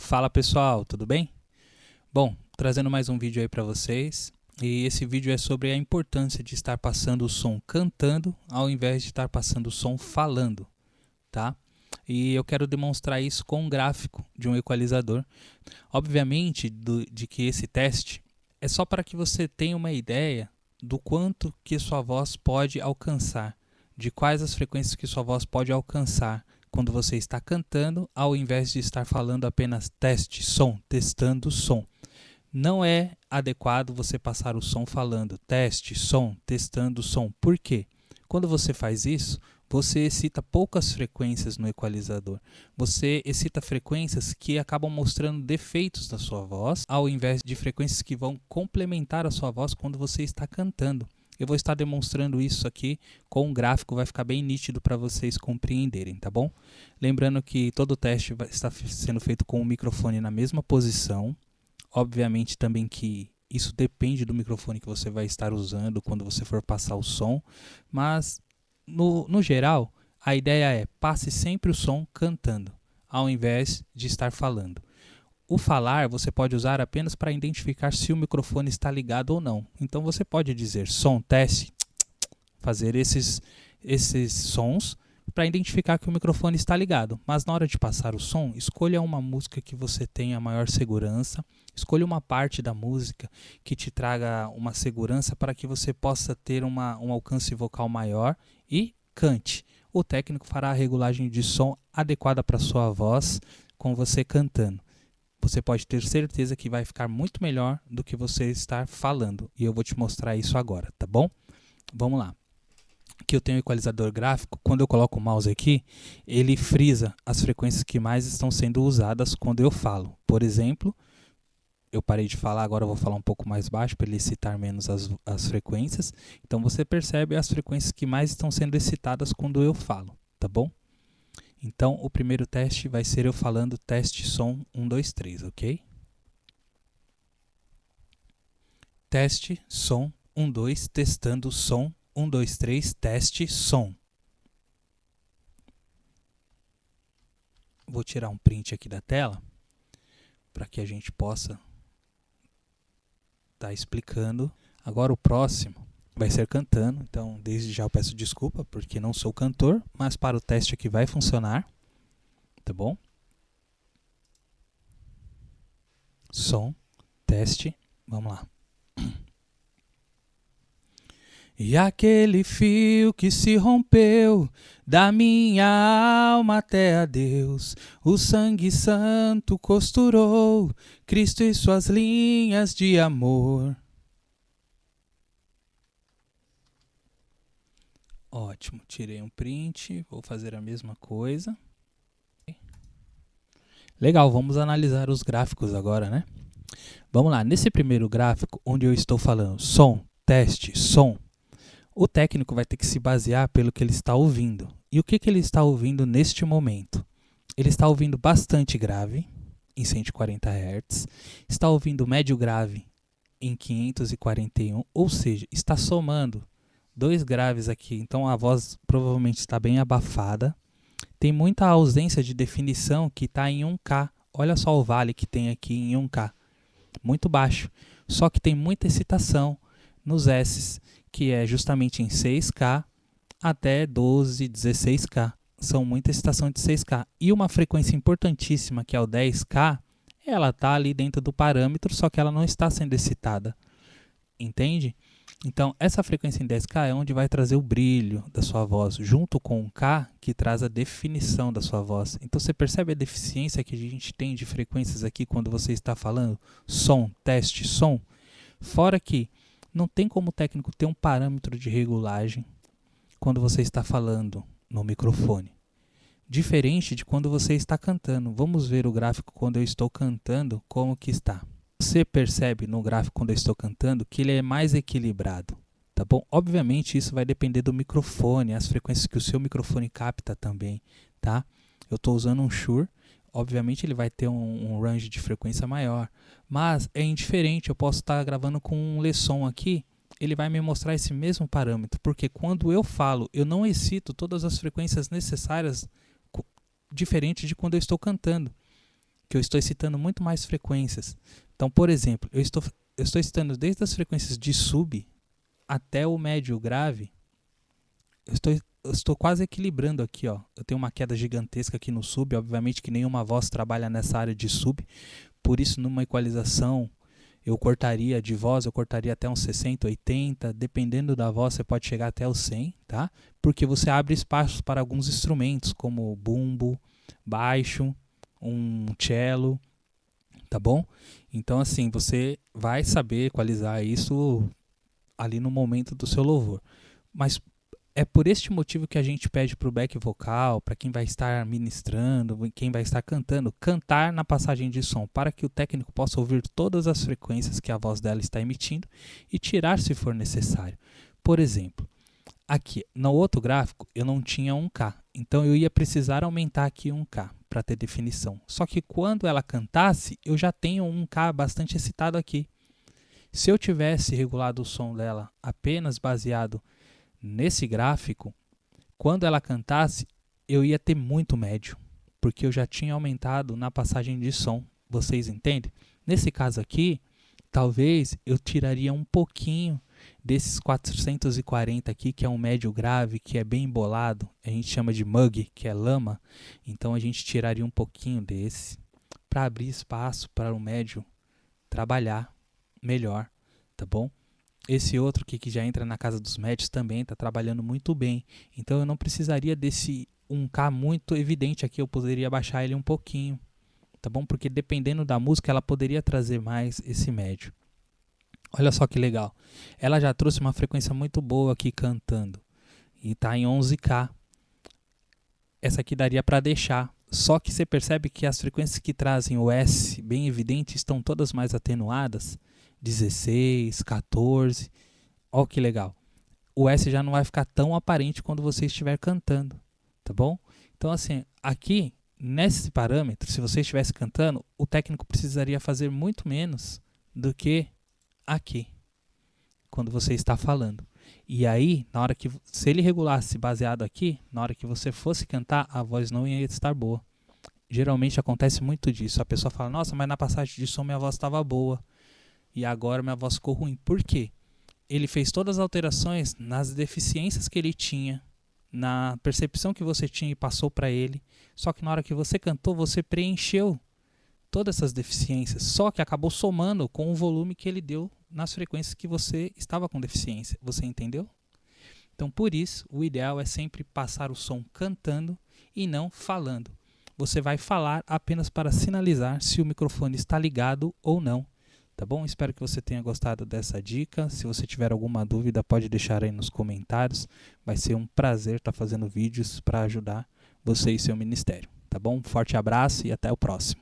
Fala pessoal, tudo bem? Bom, trazendo mais um vídeo aí para vocês, e esse vídeo é sobre a importância de estar passando o som cantando ao invés de estar passando o som falando, tá? E eu quero demonstrar isso com um gráfico de um equalizador. Obviamente, de que esse teste é só para que você tenha uma ideia do quanto que sua voz pode alcançar, de quais as frequências que sua voz pode alcançar quando você está cantando, ao invés de estar falando apenas teste, som, testando som. Não é adequado você passar o som falando teste, som, testando som. Por quê? Quando você faz isso, você excita poucas frequências no equalizador. Você excita frequências que acabam mostrando defeitos da sua voz, ao invés de frequências que vão complementar a sua voz quando você está cantando. Eu vou estar demonstrando isso aqui com um gráfico, vai ficar bem nítido para vocês compreenderem, tá bom? Lembrando que todo o teste vai estar sendo feito com o microfone na mesma posição. Obviamente também que isso depende do microfone que você vai estar usando quando você for passar o som, mas no geral, a ideia é passe sempre o som cantando, ao invés de estar falando. O falar você pode usar apenas para identificar se o microfone está ligado ou não. Então você pode dizer som, teste, fazer esses sons para identificar que o microfone está ligado. Mas na hora de passar o som, escolha uma música que você tenha maior segurança, escolha uma parte da música que te traga uma segurança para que você possa ter um alcance vocal maior e cante. O técnico fará a regulagem de som adequada para a sua voz com você cantando. Você pode ter certeza que vai ficar muito melhor do que você estar falando. E eu vou te mostrar isso agora, tá bom? Vamos lá. Aqui eu tenho um equalizador gráfico. Quando eu coloco o mouse aqui, ele frisa as frequências que mais estão sendo usadas quando eu falo. Por exemplo, eu parei de falar, agora eu vou falar um pouco mais baixo para ele excitar menos as frequências. Então você percebe as frequências que mais estão sendo excitadas quando eu falo, tá bom? Então, o primeiro teste vai ser eu falando teste som 1, 2, 3, ok? Teste som 1, 2, testando som 1, 2, 3, teste som. Vou tirar um print aqui da tela para que a gente possa estar explicando. Agora o próximo vai ser cantando, então desde já eu peço desculpa porque não sou cantor, mas para o teste aqui vai funcionar, tá bom? Som, teste, vamos lá. E aquele fio que se rompeu da minha alma até a Deus, o sangue santo costurou Cristo e suas linhas de amor. Ótimo, tirei um print, vou fazer a mesma coisa. Legal, vamos analisar os gráficos agora, né? Vamos lá, nesse primeiro gráfico, onde eu estou falando som, teste, som, o técnico vai ter que se basear pelo que ele está ouvindo. E o que ele está ouvindo neste momento? Ele está ouvindo bastante grave, em 140 Hz, está ouvindo médio grave em 541, ou seja, está somando dois graves aqui, então a voz provavelmente está bem abafada. Tem muita ausência de definição que está em 1K. Olha só o vale que tem aqui em 1K. Muito baixo. Só que tem muita excitação nos S's, que é justamente em 6K até 12, 16K. São muita excitação de 6K. E uma frequência importantíssima, que é o 10K, ela está ali dentro do parâmetro, só que ela não está sendo excitada. Entende? Então, essa frequência em 10K é onde vai trazer o brilho da sua voz, junto com o K, que traz a definição da sua voz. Então, você percebe a deficiência que a gente tem de frequências aqui quando você está falando som, teste, som? Fora que não tem como o técnico ter um parâmetro de regulagem quando você está falando no microfone. Diferente de quando você está cantando. Vamos ver o gráfico quando eu estou cantando, como que está. Você percebe no gráfico quando eu estou cantando que ele é mais equilibrado, tá bom? Obviamente isso vai depender do microfone, as frequências que o seu microfone capta também, tá? Eu estou usando um Shure, obviamente ele vai ter um range de frequência maior, mas é indiferente, eu posso estar gravando com um Leson aqui, ele vai me mostrar esse mesmo parâmetro, porque quando eu falo, eu não excito todas as frequências necessárias, diferente de quando eu estou cantando. que eu estou excitando muito mais frequências. Então, por exemplo, eu estou excitando desde as frequências de sub até o médio grave. Eu estou quase equilibrando aqui, ó. Eu tenho uma queda gigantesca aqui no sub, obviamente que nenhuma voz trabalha nessa área de sub, por isso numa equalização eu cortaria de voz, eu cortaria até uns 60, 80, dependendo da voz você pode chegar até os 100, tá? Porque você abre espaços para alguns instrumentos, como bumbo, baixo, um cello, tá bom? Então assim, você vai saber equalizar isso ali no momento do seu louvor. Mas é por este motivo que a gente pede para o back vocal, para quem vai estar ministrando, quem vai estar cantando, cantar na passagem de som, para que o técnico possa ouvir todas as frequências que a voz dela está emitindo e tirar se for necessário. Por exemplo, aqui no outro gráfico eu não tinha 1K, então eu ia precisar aumentar aqui 1K para ter definição. Só que quando ela cantasse, eu já tenho 1K bastante excitado aqui. Se eu tivesse regulado o som dela apenas baseado nesse gráfico, quando ela cantasse, eu ia ter muito médio, porque eu já tinha aumentado na passagem de som. Vocês entendem? Nesse caso aqui, talvez eu tiraria um pouquinho desses 440 aqui, que é um médio grave, que é bem embolado. A gente chama de mug, que é lama. Então a gente tiraria um pouquinho desse para abrir espaço para o médio trabalhar melhor, tá bom? Esse outro aqui que já entra na casa dos médios também está trabalhando muito bem. Então eu não precisaria desse 1K muito evidente aqui, eu poderia baixar ele um pouquinho, tá bom? Porque dependendo da música ela poderia trazer mais esse médio. Olha só que legal. Ela já trouxe uma frequência muito boa aqui cantando. E está em 11K. Essa aqui daria para deixar. Só que você percebe que as frequências que trazem o S bem evidente estão todas mais atenuadas. 16, 14, olha que legal. O S já não vai ficar tão aparente quando você estiver cantando, tá bom? Então assim, aqui, nesse parâmetro, se você estivesse cantando, o técnico precisaria fazer muito menos do que aqui, quando você está falando. E aí, na hora que, se ele regulasse baseado aqui, na hora que você fosse cantar, a voz não ia estar boa. Geralmente acontece muito disso, a pessoa fala, nossa, mas na passagem de som minha voz estava boa. E agora minha voz ficou ruim. Por quê? Ele fez todas as alterações nas deficiências que ele tinha, na percepção que você tinha e passou para ele. Só que na hora que você cantou, você preencheu todas essas deficiências. Só que acabou somando com o volume que ele deu nas frequências que você estava com deficiência. Você entendeu? Então, por isso, o ideal é sempre passar o som cantando e não falando. Você vai falar apenas para sinalizar se o microfone está ligado ou não. Tá bom? Espero que você tenha gostado dessa dica. Se você tiver alguma dúvida, pode deixar aí nos comentários. Vai ser um prazer estar fazendo vídeos para ajudar você e seu ministério. Tá bom? Forte abraço e até o próximo.